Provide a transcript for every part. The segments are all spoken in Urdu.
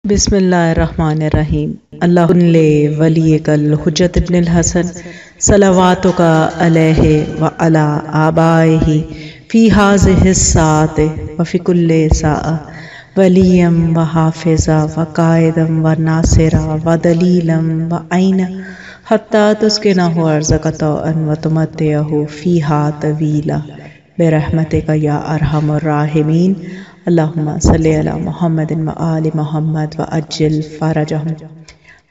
بسم اللہ الرحمن الرحیم۔ اللہ ولی کل حجت ابن الحسن صلواتک علیہ وعلی آبائہ فی ہذہ الساعۃ وفی کل ساعۃ ولیا وحافظا وقائدا وناصرا ودلیلا وعینا حتی تسکنہ ارضک طوعا وتمتعہ فیہا طویلا برحمتک یا ارحم الراحمین۔ اللہم صلی علی محمد و آل محمد و عجل فرجہم۔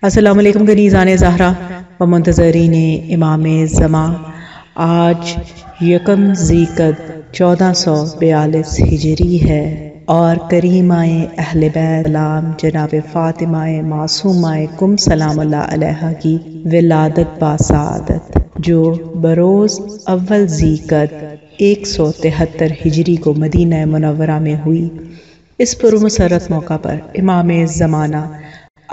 السلام علیکم کنیزان زہرا و منتظرین امام زمان۔ آج یکم ذی القعدہ 1442 ہجری ہے اور کریمہ اہل بیت سلام جناب فاطمہ معصومہ کم سلام اللہ علیہا کی ولادت باسعادت جو بروز اول ذی القعدہ 173 ہجری کو مدینہ منورہ میں ہوئی۔ اس پرمسرت موقع پر امام زمانہ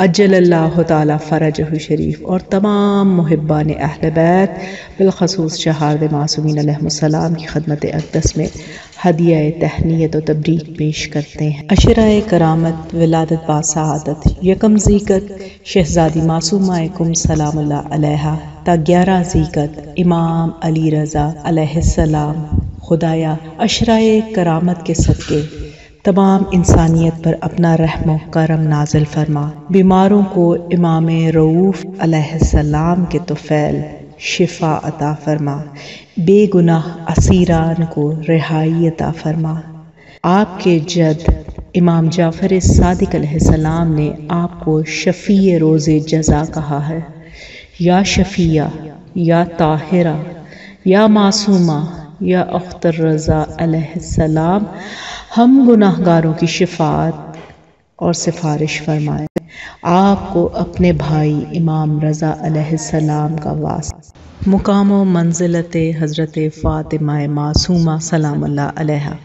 عجل اللہ تعالی فرجہ شریف اور تمام محبان اہل بیت بالخصوص چہارد معصومین علیہ السلام کی خدمت اقدس میں ہدیہ تہنیت و تبریک پیش کرتے ہیں۔ عشرہ کرامت ولادت باسعادت یکم ذی القعدہ شہزادی معصومہ کم سلام اللہ علیہا تا 11 ذی القعدہ امام علی رضا علیہ السلام۔ خدایا عشرہ کرامت کے صدقے تمام انسانیت پر اپنا رحم و کرم نازل فرما۔ بیماروں کو امام رؤوف علیہ السلام کے طفیل شفا عطا فرما۔ بے گناہ اسیران کو رہائی عطا فرما۔ آپ کے جد امام جعفر صادق علیہ السلام نے آپ کو شفیع روز جزا کہا ہے۔ یا شفیع، یا طاہرہ، یا معصومہ، یا اخت الرضا علیہ السلام، ہم گناہ گاروں کی شفاعت اور سفارش فرمائیں۔ آپ کو اپنے بھائی امام رضا علیہ السلام کا واسطہ۔ مقام و منزلت حضرت فاطمہ معصومہ سلام اللہ علیہا۔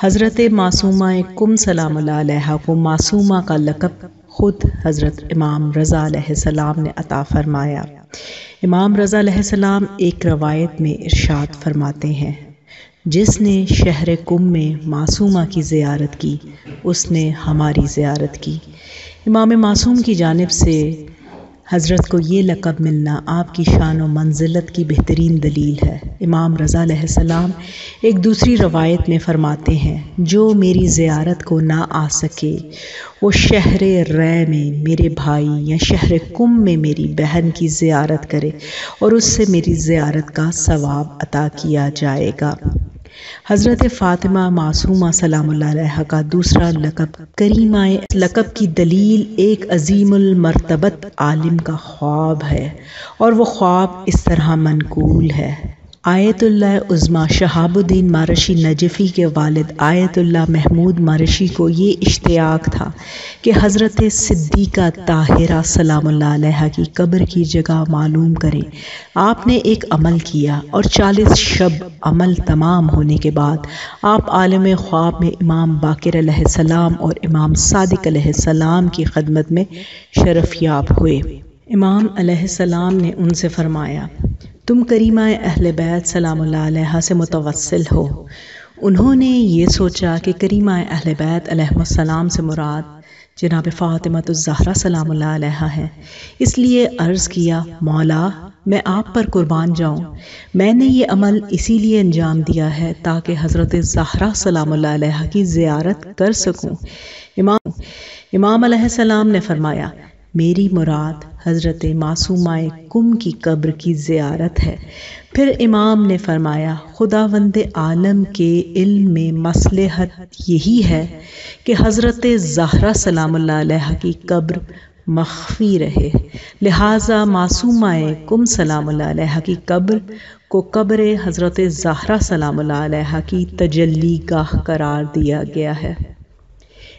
حضرت معصومہ کم سلام اللہ علیہا کو معصومہ کا لقب خود حضرت امام رضا علیہ السلام نے عطا فرمایا۔ امام رضا علیہ السلام ایک روایت میں ارشاد فرماتے ہیں، جس نے شہر قم میں معصومہ کی زیارت کی اس نے ہماری زیارت کی۔ امام معصوم کی جانب سے حضرت کو یہ لقب ملنا آپ کی شان و منزلت کی بہترین دلیل ہے۔ امام رضا علیہ السلام ایک دوسری روایت میں فرماتے ہیں، جو میری زیارت کو نہ آ سکے وہ شہر رے میں میرے بھائی یا شہر قم میں میری بہن کی زیارت کرے اور اس سے میری زیارت کا ثواب عطا کیا جائے گا۔ حضرت فاطمہ معصومہ سلام اللہ علیہا کا دوسرا لقب کریمہ لقب کی دلیل ایک عظیم المرتبت عالم کا خواب ہے، اور وہ خواب اس طرح منقول ہے۔ آیت اللہ عظمیٰ شہاب الدین مارشی نجفی کے والد آیت اللہ محمود مارشی کو یہ اشتیاق تھا کہ حضرت صدیقہ طاہرہ سلام اللہ علیہا کی قبر کی جگہ معلوم کریں۔ آپ نے ایک عمل کیا اور 40 شب عمل تمام ہونے کے بعد آپ عالم خواب میں امام باقر علیہ السلام اور امام صادق علیہ السلام کی خدمت میں شرف یاب ہوئے۔ امام علیہ السلام نے ان سے فرمایا، تم کریمہ اہل بیت سلام اللہ علیہا سے متوسل ہو۔ انہوں نے یہ سوچا کہ کریمہ اہل بیت علیہ السلام سے مراد جناب فاطمہ الزہرا سلام اللہ علیہا ہے، اس لیے عرض کیا، مولا میں آپ پر قربان جاؤں، میں نے یہ عمل اسی لیے انجام دیا ہے تاکہ حضرت زہرا سلام اللہ علیہا کی زیارت کر سکوں۔ امام علیہ السلام نے فرمایا، میری مراد حضرت معصومہ کم کی قبر کی زیارت ہے۔ پھر امام نے فرمایا، خداوند عالم کے علم میں مصلحت یہی ہے کہ حضرت زہرا سلام اللہ علیہا کی قبر مخفی رہے، لہٰذا معصومہ کم سلام اللہ علیہا کی قبر کو قبر حضرت زہرا سلام اللہ علیہا کی تجلی گاہ قرار دیا گیا ہے۔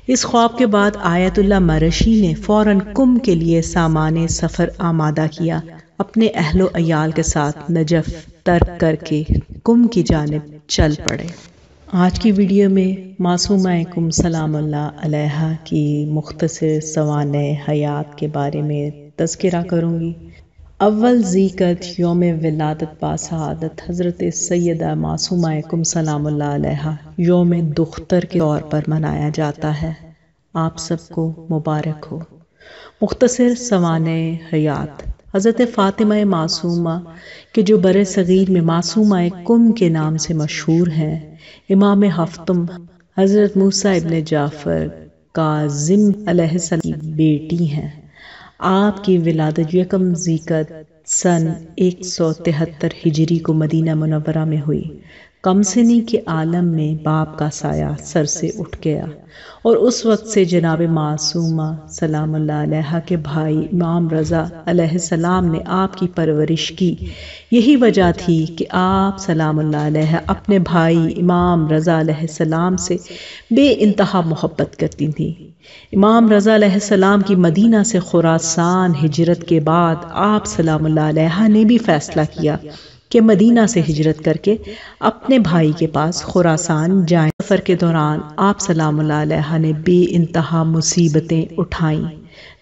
اس خواب کے بعد آیت اللہ مرشی نے فوراً قم کے لیے سامان سفر آمادہ کیا، اپنے اہل و عیال کے ساتھ نجف ترک کر کے قم کی جانب چل پڑے۔ آج کی ویڈیو میں معصومہ کم سلام اللہ علیہا کی مختصر سوانح حیات کے بارے میں تذکرہ کروں گی۔ اول ذی القعدہ یوم ولادت باسعادت حضرت سیدہ معصومہ کم سلام اللہ علیہا یوم دختر کے طور پر منایا جاتا ہے۔ آپ سب کو مبارک ہو۔ مختصر سوانح حیات حضرت فاطمہ معصومہ کہ جو بر صغیر میں معصومہ کم کے نام سے مشہور ہیں، امام ہفتم حضرت موسیٰ ابن جعفر کاظم علیہ السلام کی بیٹی ہیں۔ آپ کی ولادت 1 ذیقعدہ سن 173 ہجری کو مدینہ منورہ میں ہوئی۔ کم سنی کے عالم میں باپ کا سایہ سر سے اٹھ گیا اور اس وقت سے جناب معصومہ سلام اللہ علیہ کے بھائی امام رضا علیہ السلام نے آپ کی پرورش کی۔ یہی وجہ تھی کہ آپ سلام اللہ علیہ اپنے بھائی امام رضا علیہ السلام سے بے انتہا محبت کرتی تھیں۔ امام رضا علیہ السلام کی مدینہ سے خراسان ہجرت کے بعد آپ سلام اللہ علیہ نے بھی فیصلہ کیا کہ مدینہ سے ہجرت کر کے اپنے بھائی کے پاس خراسان جائیں۔ سفر کے دوران آپ سلام اللہ علیہ نے بے انتہا مصیبتیں اٹھائیں،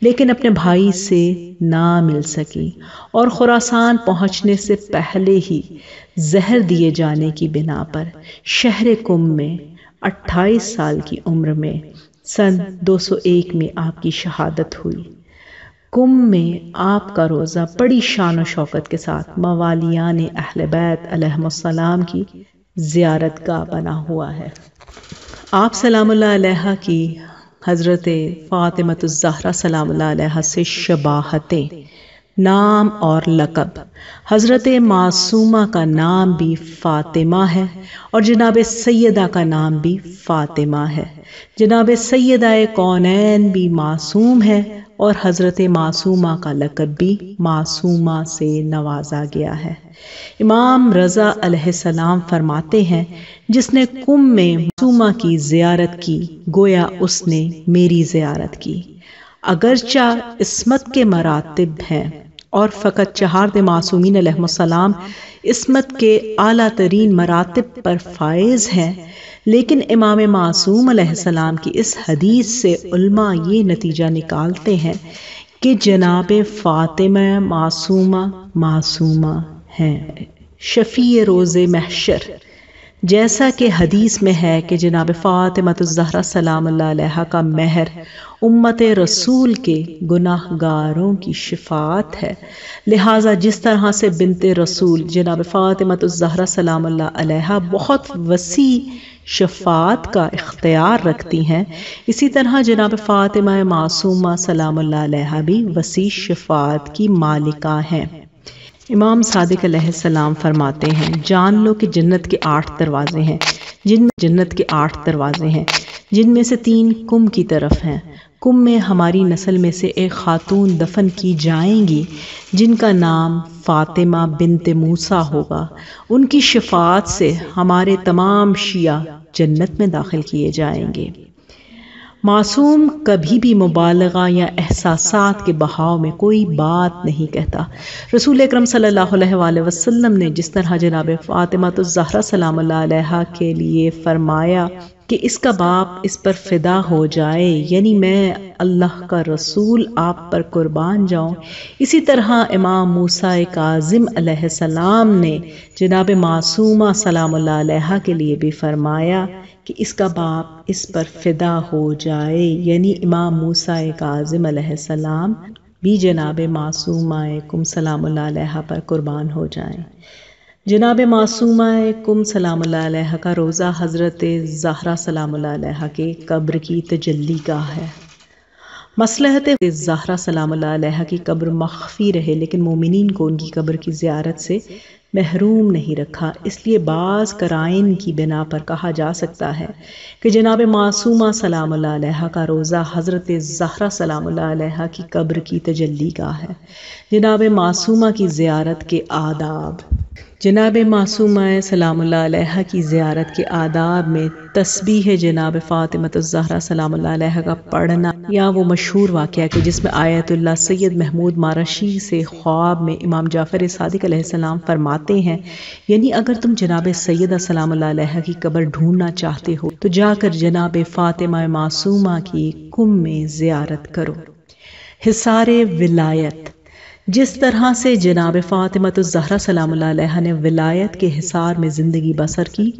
لیکن اپنے بھائی سے نہ مل سکی اور خراسان پہنچنے سے پہلے ہی زہر دیے جانے کی بنا پر شہر قم میں 28 سال کی عمر میں سن 201 میں آپ کی شہادت ہوئی۔ قم میں آپ کا روزہ بڑی شان و شوکت کے ساتھ موالیان اہل بیت علیہم السلام کی زیارت گاہ بنا ہوا ہے۔ آپ سلام اللہ علیہ کی حضرت فاطمۃ الزہرا سلام اللہ علیہ سے شباہتیں، نام اور لقب۔ حضرت معصومہ کا نام بھی فاطمہ ہے اور جناب سیدہ کا نام بھی فاطمہ ہے۔ جناب سیدہ کونین بھی معصوم ہے اور حضرت معصومہ کا لقب بھی معصومہ سے نوازا گیا ہے۔ امام رضا علیہ السلام فرماتے ہیں، جس نے قم میں معصومہ کی زیارت کی گویا اس نے میری زیارت کی۔ اگرچہ عصمت کے مراتب ہیں اور فقط 4 معصومین علیہم السلام عصمت کے اعلیٰ ترین مراتب پر فائز ہیں، لیکن امام معصوم علیہ السلام کی اس حدیث سے علماء یہ نتیجہ نکالتے ہیں کہ جناب فاطمہ معصومہ ہیں، شفیع روز محشر، جیسا کہ حدیث میں ہے کہ جناب فاطمۃ الزہرا سلام اللہ علیہ کا مہر امت رسول کے گناہ گاروں کی شفاعت ہے۔ لہٰذا جس طرح سے بنت رسول جناب فاطمۃ الزہرا سلام اللہ علیہ بہت وسیع شفاعت کا اختیار رکھتی ہیں، اسی طرح جناب فاطمہ معصومہ سلام اللہ علیہ بھی وسیع شفاعت کی مالکہ ہیں۔ امام صادق علیہ السلام فرماتے ہیں، جان لو کہ جنت کے 8 دروازے ہیں، جن میں سے 3 قم کی طرف ہیں۔ قم میں ہماری نسل میں سے ایک خاتون دفن کی جائیں گی جن کا نام فاطمہ بنت موسیٰ ہوگا۔ ان کی شفاعت سے ہمارے تمام شیعہ جنت میں داخل کیے جائیں گے۔ معصوم کبھی بھی مبالغہ یا احساسات کے بہاؤ میں کوئی بات نہیں کہتا۔ رسول اکرم صلی اللہ علیہ وآلہ وسلم نے جس طرح جناب فاطمۃ الزہرا سلام اللہ علیہ کے لیے فرمایا کہ اس کا باپ اس پر فدا ہو جائے، یعنی میں اللہ کا رسول آپ پر قربان جاؤں، اسی طرح امام موسیٰ کاظم علیہ السلام نے جناب معصومہ سلام اللہ علیہ کے لیے بھی فرمایا کہ اس کا باپ اس پر فدا ہو جائے، یعنی امام موسیٰ کاظم علیہ السلام بھی جناب معصومہ کم سلام اللہ علیہ پر قربان ہو جائیں۔ جناب معصومہ کم سلام اللہ علیہ کا روزہ حضرت زہرا سلام اللہ علیہ کے قبر کی تجلی گاہ ہے۔ مصلحت زہرا سلام اللہ علیہ کی قبر مخفی رہے، لیکن مومنین کو ان کی قبر کی زیارت سے محروم نہیں رکھا، اس لیے بعض قرائن کی بنا پر کہا جا سکتا ہے کہ جناب معصومہ سلام اللہ علیہ کا روزہ حضرت زہرا سلام اللہ علیہ کی قبر کی تجلی گاہ ہے۔ جناب معصومہ کی زیارت کے آداب۔ جناب معصومہ سلام اللہ علیہ کی زیارت کے آداب میں تسبیح جناب فاطمۃ الزہرا سلام اللہ علیہ کا پڑھنا، یا وہ مشہور واقعہ کہ جس میں آیت اللہ سید محمود مارشی سے خواب میں امام جعفر صادق علیہ السلام فرماتے ہیں، یعنی اگر تم جناب سیدہ سلام اللہ علیہ کی قبر ڈھونڈنا چاہتے ہو تو جا کر جناب فاطمہ معصومہ کی قم میں زیارت کرو۔ حصار ولایت۔ جس طرح سے جناب فاطمہ الزہرا سلام اللہ علیہا نے ولایت کے حصار میں زندگی بسر کی،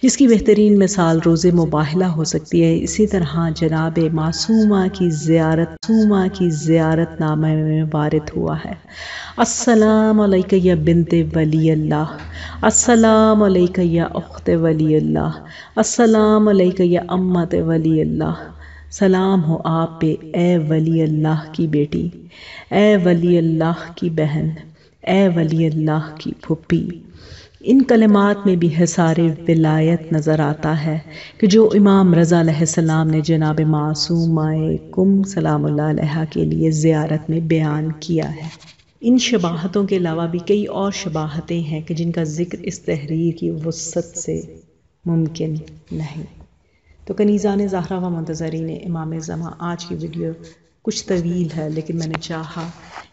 جس کی بہترین مثال روز مباہلہ ہو سکتی ہے، اسی طرح جناب معصومہ کی زیارت نامہ میں وارد ہوا ہے۔ السلام علیکہ یا بنت ولی اللہ، السلام علیکہ یا اخت ولی اللہ، السلام علیکہ یا امت ولی اللہ، سلام ہو آپ پہ اے ولی اللہ کی بیٹی، اے ولی اللہ کی بہن، اے ولی اللہ کی پھوپھی۔ ان کلمات میں بھی حصار ولایت نظر آتا ہے کہ جو امام رضا علیہ السلام نے جناب معصومہ کم سلام اللہ علیہا کے لیے زیارت میں بیان کیا ہے۔ ان شباہتوں کے علاوہ بھی کئی اور شباہتیں ہیں کہ جن کا ذکر اس تحریر کی وسعت سے ممکن نہیں۔ تو کنیزان زہرا و منتظرین امام زمان، آج کی ویڈیو کچھ طویل ہے، لیکن میں نے چاہا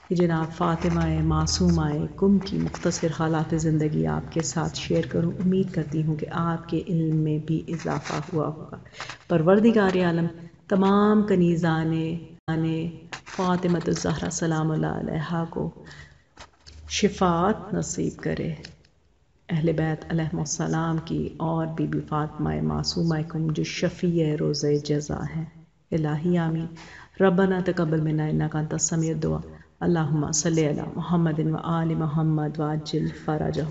کہ جناب فاطمہ معصومہ کم کی مختصر حالات زندگی آپ کے ساتھ شیئر کروں۔ امید کرتی ہوں کہ آپ کے علم میں بھی اضافہ ہوا ہوگا۔ پروردگار عالم تمام کنیزان فاطمہ الزہرا سلام اللہ علیہا کو شفاعت نصیب کرے، اہل بیت علیہم السلام کی، اور بی بی فاطمہ معصومہ کم جو شفیع روز جزا ہیں۔ الہی آمین۔ ربنا تقبل منا انک انت السمیع الدعاء، اللہم صلی علی محمد و آل محمد وعجل فرجہ۔